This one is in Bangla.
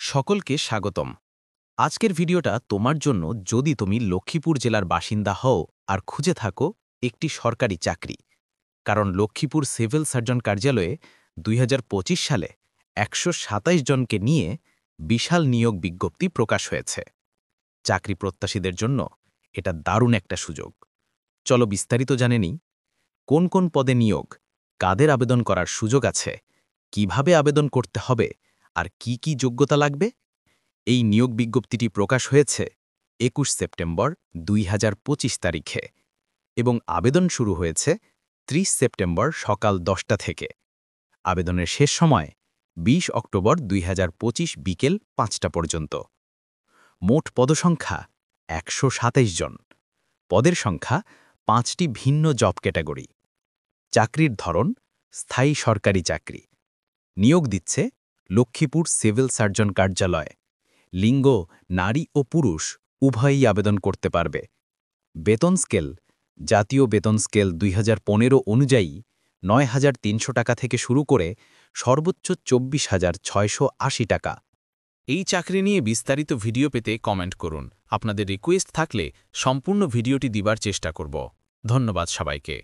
সকলকে স্বাগতম। আজকের ভিডিওটা তোমার জন্য যদি তুমি লক্ষ্মীপুর জেলার বাসিন্দা হও আর খুঁজে থাকো একটি সরকারি চাকরি। কারণ লক্ষ্মীপুর সিভিল সার্জন কার্যালয়ে ২০২৫ সালে ১২৭ জনকে নিয়ে বিশাল নিয়োগ বিজ্ঞপ্তি প্রকাশ হয়েছে। চাকরি প্রত্যাশীদের জন্য এটা দারুণ একটা সুযোগ। চলো বিস্তারিত জানে নিই। কোন কোন পদে নিয়োগ, কাদের আবেদন করার সুযোগ আছে, কিভাবে আবেদন করতে হবে আর কি কি যোগ্যতা লাগবে। এই নিয়োগ বিজ্ঞপ্তিটি প্রকাশ হয়েছে ২১ সেপ্টেম্বর ২০২৫ তারিখে এবং আবেদন শুরু হয়েছে ৩০ সেপ্টেম্বর সকাল ১০টা থেকে। আবেদনের শেষ সময় ২০ অক্টোবর ২০২৫ বিকেল ৫টা পর্যন্ত। মোট পদসংখ্যা ১২৭ জন। পদের সংখ্যা ৫টি ভিন্ন জব ক্যাটাগরি। চাকরির ধরন স্থায়ী সরকারি চাকরি। নিয়োগ দিচ্ছে লক্ষ্মীপুর সিভিল সার্জন কার্যালয়। লিঙ্গ নারী ও পুরুষ উভয়ই আবেদন করতে পারবে। বেতন স্কেল জাতীয় বেতন স্কেল ২০১৫ অনুযায়ী ৯,৩০০ টাকা থেকে শুরু করে সর্বোচ্চ ২৪,৬৮০ টাকা। এই চাকরি নিয়ে বিস্তারিত ভিডিও পেতে কমেন্ট করুন। আপনাদের রিকোয়েস্ট থাকলে সম্পূর্ণ ভিডিওটি দিবার চেষ্টা করব। ধন্যবাদ সবাইকে।